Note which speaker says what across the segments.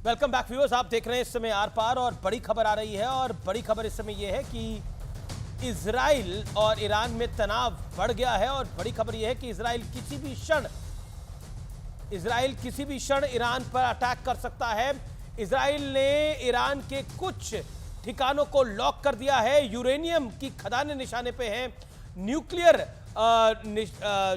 Speaker 1: Welcome back viewers, आप देख रहे हैं इस समय आर पार और बड़ी खबर आ रही है। और बड़ी खबर इस समय यह है कि इजराइल और ईरान में तनाव बढ़ गया है। और बड़ी खबर यह है कि इजराइल किसी भी क्षण ईरान पर अटैक कर सकता है। इजराइल ने ईरान के कुछ ठिकानों को लॉक कर दिया है। यूरेनियम की खदानें निशाने पे हैं, न्यूक्लियर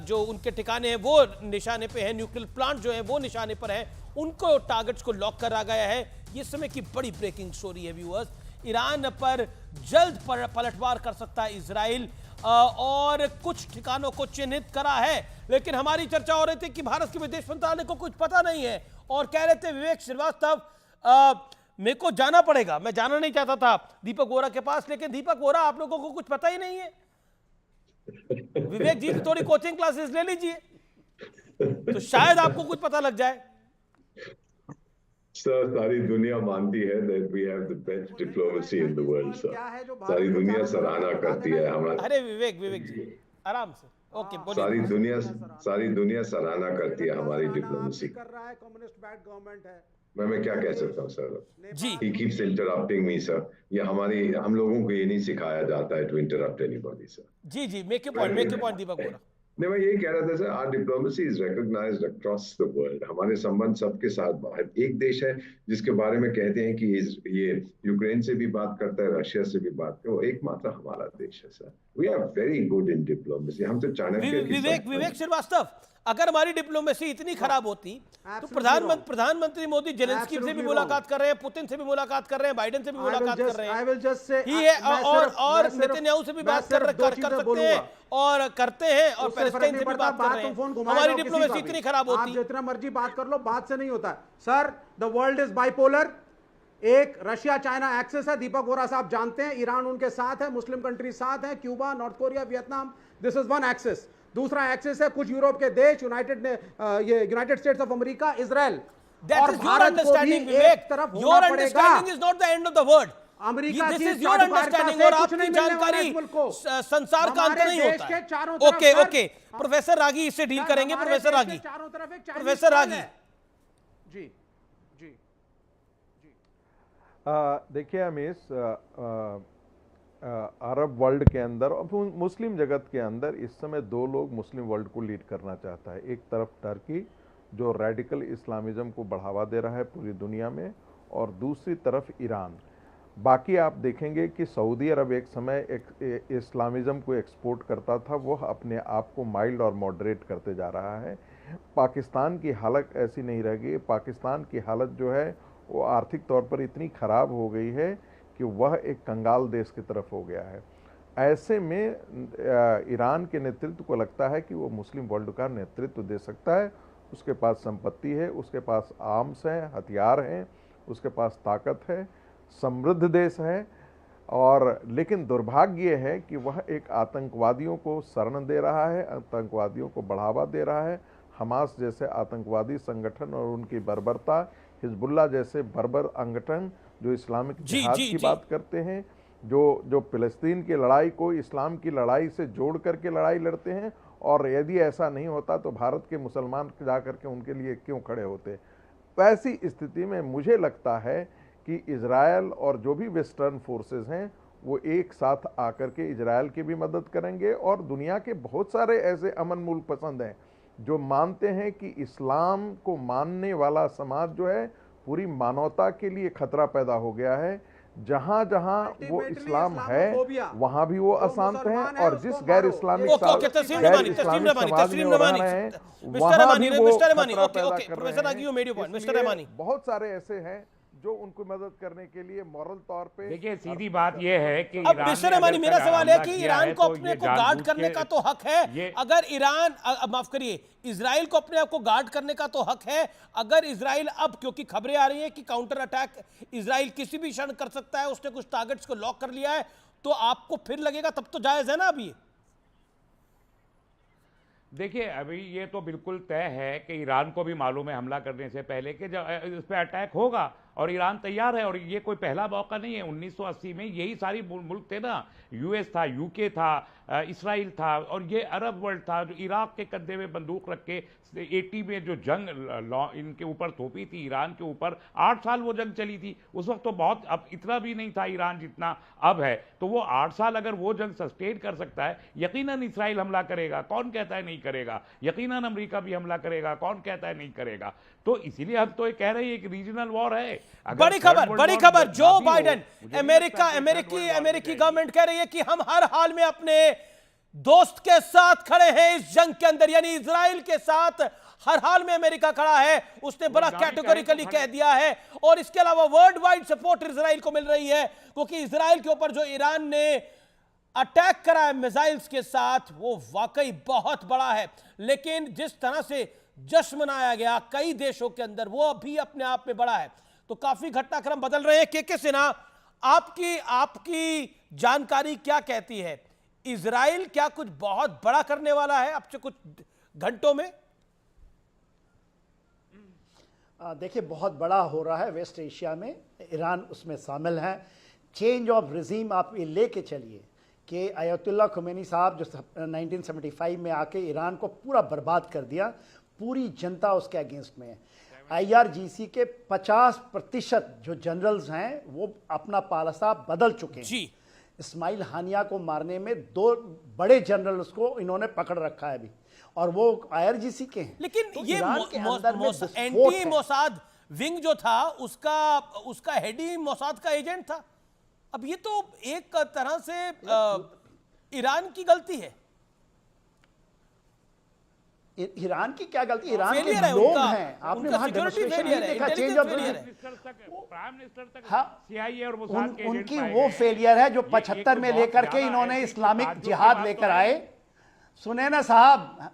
Speaker 1: जो उनके ठिकाने हैं वो निशाने पे हैं, न्यूक्लियर प्लांट जो है वो निशाने पर है, उनको टारगेट्स को लॉक करा गया है। ये समय की बड़ी ब्रेकिंग स्टोरी है व्यूअर्स। ईरान पर जल्द पलटवार कर सकता है इजराइल और कुछ ठिकानों को चिन्हित करा है। लेकिन हमारी चर्चा हो रही थी कि भारत के विदेश मंत्रालय को कुछ पता नहीं है और कह रहे थे विवेक श्रीवास्तव मेरे को जाना पड़ेगा, मैं जाना नहीं चाहता था दीपक वोरा के पास, लेकिन दीपक वोरा आप लोगों को कुछ पता ही नहीं है। विवेक जी से थोड़ी कोचिंग क्लासेस ले लीजिए तो शायद आपको कुछ पता लग जाए।
Speaker 2: सर, सारी दुनिया मानती है that we have the best diplomacy in the world, sir. सारी दुनिया सराहना करती है हमारा।
Speaker 1: अरे विवेक जी आराम से, ओके बोलिए।
Speaker 2: सारी दुनिया सराहना करती है हमारी डिप्लोमेसी।
Speaker 3: कर रहा है कम्युनिस्ट बैड गवर्नमेंट है।
Speaker 2: मैं क्या कह सकता हूँ सर?
Speaker 1: जी
Speaker 2: He keeps interrupting me, sir. ये हम लोगों को ये नहीं सिखाया जाता है to interrupt anybody, सर।
Speaker 1: जी make your point Deepak Vora.
Speaker 2: नहीं, मैं यही कह रहा था sir, our diplomacy is recognised across the world. हमारे संबंध सबके साथ। एक देश है जिसके बारे में कहते हैं कि ये यूक्रेन से भी बात करता है, रशिया से भी बात करता है, वो एकमात्र हमारा देश है sir. We are very good in diplomacy. हम तो चाणक्य
Speaker 1: विवेक श्रीवास्तव, अगर हमारी डिप्लोमेसी इतनी खराब होती तो प्रधानमंत्री मोदी जेलेंस्की से भी मुलाकात कर रहे हैं, पुतिन से भी मुलाकात कर रहे हैं, बाइडेन से भी मुलाकात कर रहे हैं, और नेतन्याहू से भी बात कर सकते हैं और करते हैं, और पैलेस्टाइन से भी बात कर रहे हैं। हमारी डिप्लोमेसी इतनी खराब होती।
Speaker 3: जितना मर्जी बात कर लो, बात से नहीं होता sir. The world is bipolar. एक रशिया चाइना एक्सेस है, दीपक वोरा साहब जानते हैं। ईरान उनके साथ है, मुस्लिम कंट्री साथ है, Cuba, North Korea, Vietnam, this is one axis. दूसरा एक्सेस है कुछ यूरोप के देश, United States of America, Israel.
Speaker 1: That is your understanding, Vivek. Your understanding is not the end of the word.
Speaker 3: America
Speaker 1: This is your understanding और आपकी जानकारी संसार का अंत नहीं होता है। ओके प्रोफेसर रागी इससे डील करेंगे। प्रोफेसर रागी
Speaker 3: जी जी जी
Speaker 4: देखिए अमीश, अरब वर्ल्ड के अंदर और मुस्लिम जगत के अंदर इस समय दो लोग मुस्लिम वर्ल्ड को लीड करना चाहता है। एक तरफ टर्की जो रेडिकल इस्लामिज्म को बढ़ावा दे रहा है पूरी दुनिया में, और दूसरी तरफ ईरान। बाकी आप देखेंगे कि सऊदी अरब एक समय इस्लामिज्म को एक्सपोर्ट करता था, वो अपने आप को माइल्ड और मॉडरेट करते जा रहा है। पाकिस्तान की हालत ऐसी नहीं रह गई। पाकिस्तान की हालत जो है वो आर्थिक तौर पर इतनी ख़राब हो गई है कि वह एक कंगाल देश की तरफ हो गया है। ऐसे में ईरान के नेतृत्व को लगता है कि वो मुस्लिम वर्ल्ड का नेतृत्व दे सकता है। उसके पास संपत्ति है, उसके पास आर्म्स हैं, हथियार हैं, उसके पास ताकत है, समृद्ध देश है। और लेकिन दुर्भाग्य है कि वह एक आतंकवादियों को शरण दे रहा है, आतंकवादियों को बढ़ावा दे रहा है। हमास जैसे आतंकवादी संगठन और उनकी बर्बरता, हिजबुल्लाह जैसे बर्बर संगठन जो इस्लामिक जिहाद की बात करते हैं, जो फिलिस्तीन की लड़ाई को इस्लाम की लड़ाई से जोड़ करके लड़ाई लड़ते हैं। और यदि ऐसा नहीं होता तो भारत के मुसलमान जा करके उनके लिए क्यों खड़े होते। वैसी स्थिति में मुझे लगता है कि इजराइल और जो भी वेस्टर्न फोर्सेस हैं वो एक साथ आकर के इजराइल की भी मदद करेंगे। और दुनिया के बहुत सारे ऐसे अमन मुल्क पसंद हैं जो मानते हैं कि इस्लाम को मानने वाला समाज जो है पूरी मानवता के लिए खतरा पैदा हो गया है। जहां जहां वो इस्लाम है वहां भी वो अशांत हैं, और जिस गैर इस्लामिक समाज बहुत सारे ऐसे हैं जो उनको मदद करने के लिए मॉरल तौर पे।
Speaker 5: देखिए सीधी बात यह है कि
Speaker 1: अब मिस्टर रहमानी, मेरा सवाल है कि ईरान को अपने को गार्ड करने का तो हक है। अगर ईरान, माफ करिए, इजराइल को अपने आप को गार्ड करने का तो हक है। अगर इजराइल अब, क्योंकि खबरें आ रही हैं कि काउंटर अटैक इजराइल किसी भी क्षण कर सकता है, उसने कुछ टारगेट्स को लॉक कर लिया है, तो आपको फिर लगेगा तब तो जायज है ना अभी?
Speaker 5: देखिए अभी ये तो बिल्कुल तय है कि ईरान को भी मालूम है हमला करने से पहले कि इस पे अटैक होगा, और ईरान तैयार है। और ये कोई पहला मौका नहीं है। 1980 में यही सारी मुल्क थे ना, यूएस था, यूके था, इसराइल था, और ये अरब वर्ल्ड था जो इराक के कंधे में बंदूक रख के 80 में जो जंग इनके ऊपर थोपी थी, ईरान के ऊपर 8 साल वो जंग चली थी। उस वक्त तो बहुत, अब इतना भी नहीं था ईरान जितना अब है। तो वो 8 साल अगर वो जंग सस्टेन कर सकता है, यकीनन इसराइल हमला करेगा, कौन कहता है नहीं करेगा। यकीनन अमेरिका भी हमला करेगा, कौन कहता है नहीं करेगा। तो इसीलिए हम तो ये कह रहे हैं कि रीजनल वॉर है।
Speaker 1: बड़ी खबर जो बाइडेन अमेरिकी गवर्नमेंट कह रही है कि हम हर हाल में अपने दोस्त के साथ खड़े हैं इस जंग के अंदर, यानी इजराइल के साथ हर हाल में अमेरिका खड़ा है। उसने बड़ा कैटेगोरिकली कह दिया है। और इसके अलावा वर्ल्ड वाइड सपोर्ट इजराइल को मिल रही है, क्योंकि इजराइल के ऊपर जो ईरान ने अटैक करा है मिसाइल्स के साथ, वो वाकई बहुत बड़ा है। लेकिन जिस तरह से जश्न मनाया गया कई देशों के अंदर, वो अभी अपने आप में बड़ा है। तो काफी घटनाक्रम बदल रहे हैं। के सिन्हा, आपकी जानकारी क्या कहती है? इजराइल क्या कुछ बहुत बड़ा करने वाला है अब से कुछ घंटों में?
Speaker 6: देखिए, बहुत बड़ा हो रहा है वेस्ट एशिया में, ईरान उसमें शामिल है। चेंज ऑफ रिजीम आप ये लेके चलिए कि अयतुल्ला खुमैनी साहब जो 1975 में आके ईरान को पूरा बर्बाद कर दिया, पूरी जनता उसके अगेंस्ट में है। IRGC के 50% जो जनरल्स हैं वो अपना पॉलिसी बदल चुके हैं
Speaker 1: जी।
Speaker 6: इस्माइल हानिया को मारने में 2 बड़े जनरल उसको इन्होंने पकड़ रखा है अभी, और वो IRGC के हैं।
Speaker 1: लेकिन
Speaker 6: तो
Speaker 1: ये
Speaker 6: ईरान के अंदर में विस्फोट
Speaker 1: एंटी
Speaker 6: है।
Speaker 1: मोसाद विंग जो था उसका हेड ही मोसाद का एजेंट था। अब ये तो एक तरह से ईरान की गलती है।
Speaker 6: ईरान की क्या गलती? ईरान के
Speaker 1: फेलियर है
Speaker 6: लोग
Speaker 1: उनका,
Speaker 6: हैं। आपने
Speaker 1: उनका
Speaker 6: वहां
Speaker 1: सिक्योरिटी
Speaker 6: डेमोन्स्ट्रेशन
Speaker 1: फेलियर
Speaker 6: नहीं
Speaker 1: है,
Speaker 6: देखा? चेंज
Speaker 1: इंटेलिजेंस
Speaker 6: ऑफ
Speaker 1: फेलियर है।
Speaker 5: प्राइम मिनिस्टर तक
Speaker 6: हाँ,
Speaker 5: CIA और मोसाद के एजेंट
Speaker 6: उनकी
Speaker 5: पाए
Speaker 6: वो
Speaker 5: गए।
Speaker 6: फेलियर है जो
Speaker 5: ये
Speaker 6: 75
Speaker 5: एक
Speaker 6: में
Speaker 5: बहुत
Speaker 6: लेकर के
Speaker 5: ज्यादा
Speaker 6: इन्होंने
Speaker 5: है।
Speaker 6: इस्लामिक
Speaker 5: ताज्जुब की
Speaker 6: जिहाद
Speaker 5: बात तो
Speaker 6: लेकर
Speaker 5: है।
Speaker 6: आए। सुने ना साहब,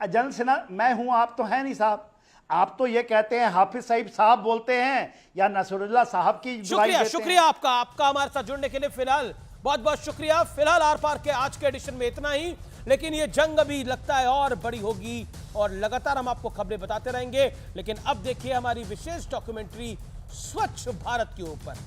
Speaker 6: जनरल सिन्हा मैं हूं, आप तो हैं नहीं साहब। आप तो ये कहते हैं हाफिज सईद साहब बोलते हैं या नसरुल्लाह साहब की दुआई देते हैं।
Speaker 1: शुक्रिया आपका हमारे साथ जुड़ने के लिए। फिलहाल बहुत बहुत शुक्रिया। फिलहाल आर पार के आज के एडिशन में इतना ही, लेकिन ये जंग अभी लगता है और बड़ी होगी और लगातार हम आपको खबरें बताते रहेंगे। लेकिन अब देखिए हमारी विशेष डॉक्यूमेंट्री स्वच्छ भारत के ऊपर।